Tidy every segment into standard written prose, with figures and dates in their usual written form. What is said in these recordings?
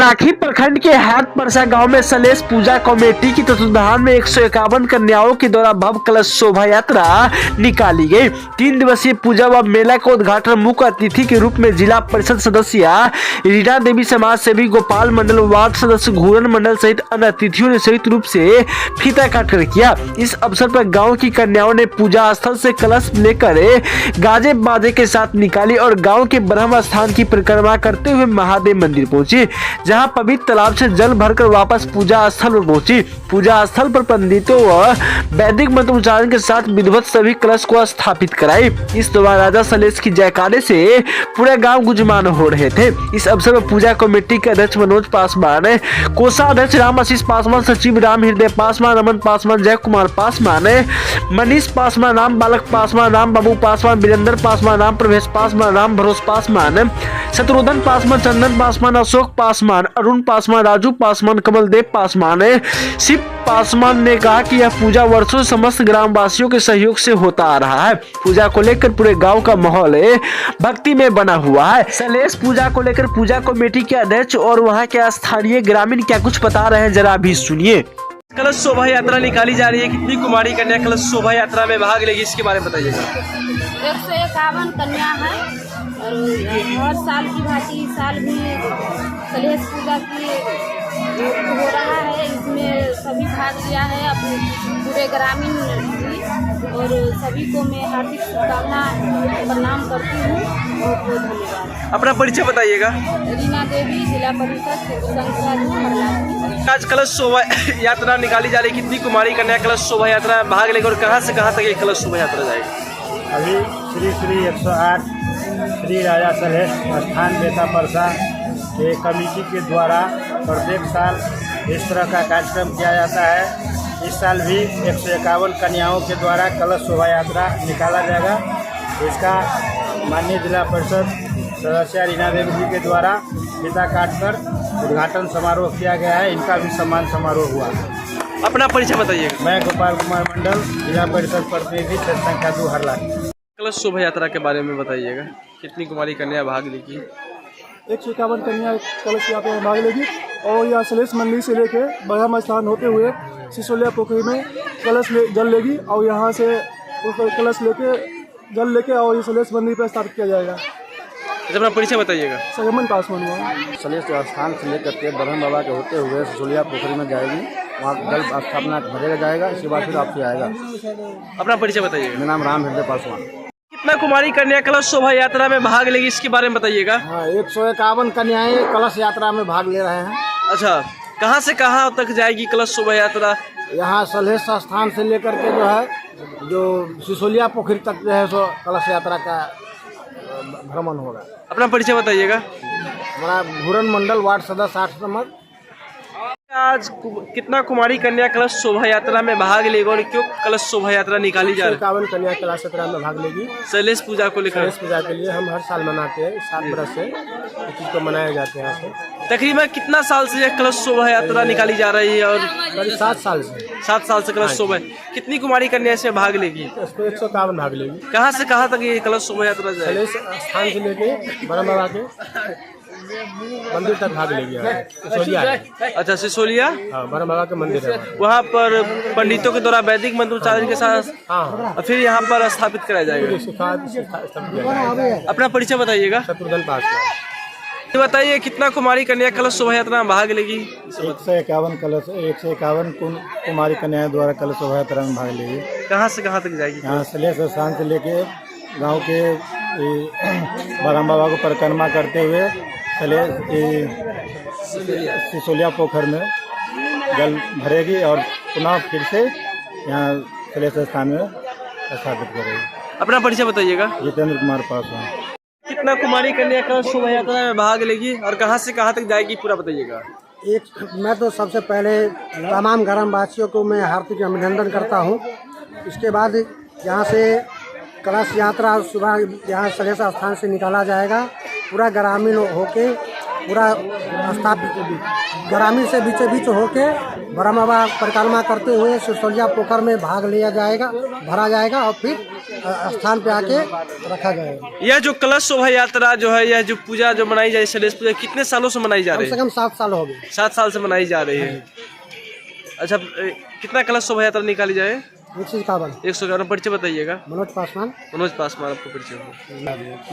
काखी प्रखंड के हाट परसा गांव में सलेश पूजा कमेटी की तत्वाधान में 151 कन्याओं के द्वारा भव्य कलश शोभा यात्रा निकाली गई। 3 दिवसीय पूजा व मेला का उद्घाटन मुख्य अतिथि के रूप में जिला परिषद सदस्य रीना देवी, समाज सेवी गोपाल मंडल, वार्ड सदस्य घूरन मंडल सहित अन्य अतिथियों ने संयुक्त रूप से फीता काटकर किया। इस अवसर पर गाँव की कन्याओं ने पूजा स्थल से कलश लेकर गाजे बाजे के साथ निकाली और गाँव के ब्रह्म स्थान की परिक्रमा करते हुए महादेव मंदिर पहुंची, जहां पवित्र तालाब से जल भरकर वापस पूजा स्थल पर पहुंची। पूजा स्थल पर पंडितों व वैदिक मंत्रोच्चारण के साथ विधिवत सभी कलश को स्थापित कराई। इस दौरान राजा सलेश की जयकारे से पूरे गांव गुंजमान हो रहे थे। इस अवसर पर पूजा कमेटी के अध्यक्ष मनोज पासवान, कोषाध्यक्ष राम आशीष पासवान, सचिव राम हृदय पासवान, रमन पासवान, जय कुमार पासवान, मनीष पासवान, राम बालक पासवान, राम बाबू पासवान, वीरेंद्र पासवान, राम प्रवेश पासवान, राम भरोस पासवान, शत्रुघ्न पासवान, चंदन पासवान, अशोक पासवान, अरुण पासवान, राजू पासवान, कमलदेव पासवान, शिव पासवान ने कहा कि यह पूजा वर्षों समस्त ग्रामवासियों के सहयोग से होता आ रहा है। पूजा को लेकर पूरे गांव का माहौल भक्ति में बना हुआ है। सलेश पूजा को लेकर पूजा कमेटी के अध्यक्ष और वहां के स्थानीय ग्रामीण क्या कुछ बता रहे हैं, जरा अभी सुनिए। कलश शोभा यात्रा निकाली जा रही है, कितनी कुमारी कन्या कलश शोभा यात्रा में भाग लेगी, इसके बारे में बताइएगा। 151 कन्या है और हर साल की भांति इस साल भी सलेश पूजा की हो रहा है। इसमें सभी भाग लिया है, अपने पूरे ग्रामीण भी, और सभी को मैं हार्दिक शुभकामना प्रणाम करती हूँ। बहुत बहुत धन्यवाद। अपना परिचय बताइएगा। रीना देवी, जिला परिषद। आज कलश शोभा यात्रा निकाली जा रही है, कितनी कुमारी कन्या कलश शोभा यात्रा में भाग लेगी और कहाँ से कहाँ तक ये कलश शोभा यात्रा जाएगी? अभी श्री श्री 108 श्री राजा सलेश स्थान बेता परसा के कमेटी के द्वारा प्रत्येक साल इस तरह का कार्यक्रम किया जाता है। इस साल भी 151 कन्याओं के द्वारा कलश शोभा यात्रा निकाला जाएगा। इसका माननीय जिला परिषद सदस्य रीना देवी जी के द्वारा फीता काटकर उद्घाटन समारोह किया गया है। इनका भी सम्मान समारोह हुआ। अपना परिचय बताइएगा। मैं गोपाल कुमार मंडल, जिला परिषद प्रतिनिधि, क्षेत्र संख्या 2 हरला। कलश शोभा यात्रा के बारे में बताइएगा, कितनी कुमारी कन्या भाग लेगी? 151 कन्या कलश यात्रा में भाग लेगी और यह सलेश मंदिर से लेके ब्रह्म स्थान होते हुए सिसोलिया पोखरी में जल लेगी और यहाँ से कलश जल लेके और ये सलेश मंदिर पर स्थापित किया जाएगा। अपना परिचय बताइएगा। सरमन पासवान हुआ। सलेश स्थान से लेकर के ब्रह्म बाबा के होते हुए सिसोलिया पोखरी में जाएगी, वहाँ जल स्थापना भरेगा जाएगा, इसके बाद फिर आपसे आएगा। अपना परिचय बताइएगा। मेरा नाम राम हृदय पासवान। कितना कुमारी कन्या कलश शोभा यात्रा में भाग लेगी, इसके बारे में बताइएगा। हाँ, 151 कन्याएं कलश यात्रा में भाग ले रहे हैं। अच्छा, कहाँ से कहाँ तक जाएगी कलश शोभा यात्रा? यहाँ सलेश स्थान से लेकर के जो सिसोलिया पोखरी तक जो है सो कलश यात्रा का भ्रमण होगा। अपना परिचय बताइएगा। हमारा घूरन मंडल, वार्ड सदस्य 8 नंबर। आज कितना कुमारी कन्या कलश शोभा यात्रा में भाग लेगी और क्यों कलश शोभा यात्रा निकाली जा रही है? 151 कन्या कलश यात्रा में भाग लेगी। सलेश पूजा को लेकर। सलेश पूजा के लिए हम हर साल मनाते हैं, 7 बरस से इस चीज को मनाया जाते हैं। यहाँ से तकरीबन कितना साल से यह कलश शोभा यात्रा निकाली जा रही है? और करीब 7 साल से। 7 साल से कलश शोभा। कितनी कुमारी कन्या इसमें भाग लेगी? इसको 151 भाग लेगी। कहाँ से कहाँ तक ये कलश शोभा यात्रा जाएगी? सलेश स्थान से लेके ब्रह्म बाबा के मंदिर तक भाग लेगी। सिसोलिया। अच्छा, सिसोलिया। हाँ, ब्रह्म बाबा के मंदिर है वहाँ पर पंडितों के द्वारा वैदिक मंत्रोच्चारण के साथ हाँ, और फिर यहाँ पर स्थापित कराया जाएगा। अपना परिचय बताइएगा। शत्रुघ्न पासवान। ये बताइए, कितना कुमारी कन्या कलश शोभा यात्रा में भाग लेगी? 151 कुमारी कन्याओं द्वारा कलश शोभा यात्रा में भाग लेगी। कहाँ से कहाँ तक जाएगी? यहाँ सलेश स्थान से लेके गांव के ब्रह्म बाबा को परिक्रमा करते हुए सिसोलिया पोखर में जल भरेगी और पुनः फिर से यहाँ सलेश स्थान में स्थापित करेगी। अपना परिचय बताइएगा। जितेंद्र कुमार पासवान। कितना कुमारी कन्या कलश शोभा यात्रा में भाग लेगी और कहाँ से कहाँ तक जाएगी, पूरा बताइएगा। मैं तो सबसे पहले तमाम ग्रामवासियों को मैं हार्दिक अभिनंदन करता हूँ। इसके बाद यहाँ से कलश यात्रा सुबह यहाँ सलेश स्थान से निकाला जाएगा। पूरा ग्रामीण होके पूरा स्थापित ग्रामीण से बीचों बीच होके ब्रह्म बाबा परिक्रमा करते हुए सिसोलिया पोखर में भाग लिया जाएगा, भरा जाएगा और फिर स्थान पे आके रखा जाएगा। यह जो कलश शोभा यात्रा जो है, यह जो पूजा जो मनाई जा रही है सलेश पूजा, कितने सालों से मनाई जा कम रही से है? कम 7 साल हो गए। 7 साल से मनाई जा रही है। अच्छा, कितना कलश शोभा यात्रा निकाली जाए? 151। परिचय बताइएगा। मनोज पासवान। मनोज पासवान आपको परिचय हो,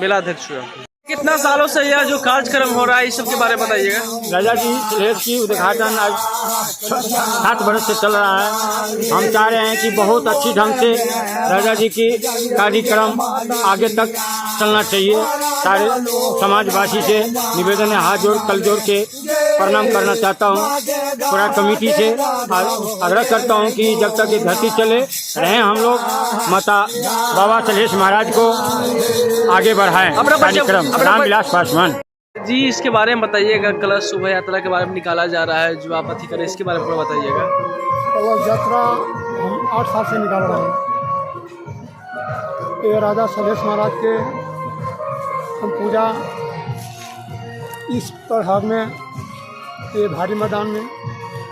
मेला अध्यक्ष हुआ। कितना सालों से यह जो कार्यक्रम हो रहा है इस सब के बारे में बताइएगा। राजा जी सलेश की उद्घाटन आज 7 वर्ष से चल रहा है। हम चाह रहे हैं कि बहुत अच्छी ढंग से राजा जी की कार्यक्रम आगे तक चलना चाहिए। सारे समाजवासी से निवेदन है, हाथ जोड़ कल जोड़ के प्रणाम करना चाहता हूँ। पूरा कमेटी से आग्रह करता हूँ कि जब तक ये धरती चले रहें हम लोग माता बाबा सलेश महाराज को आगे बढ़ाएं। कार्यक्रम रामविलास पासवान जी, इसके बारे में बताइएगा। कलश शोभा यात्रा के बारे में निकाला जा रहा है जो आप अति करें, इसके बारे में थोड़ा बताइएगा। कलश यात्रा हम 8 साल से निकाल रहे हैं। ये राजा सलेश महाराज के हम पूजा इस प्रभाग में, ये भारी मैदान में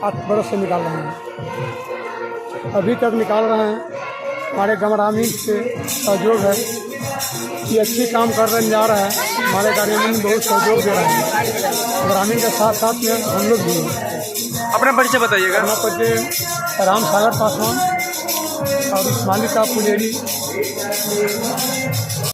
8 बरस से निकाल रहे हैं। अभी तक निकाल रहे हैं। हमारे ग्रामीण से सहयोग है, ये अच्छी काम कर रहे जा रहा है। हमारे ग्रामीण बहुत सहयोग दे रहे हैं। ग्रामीण के साथ साथ में हम लोग भी हैं। अपना परिचय बताइएगा। अपना परिचय राम सागर पासवान और मालिका पुजेरी।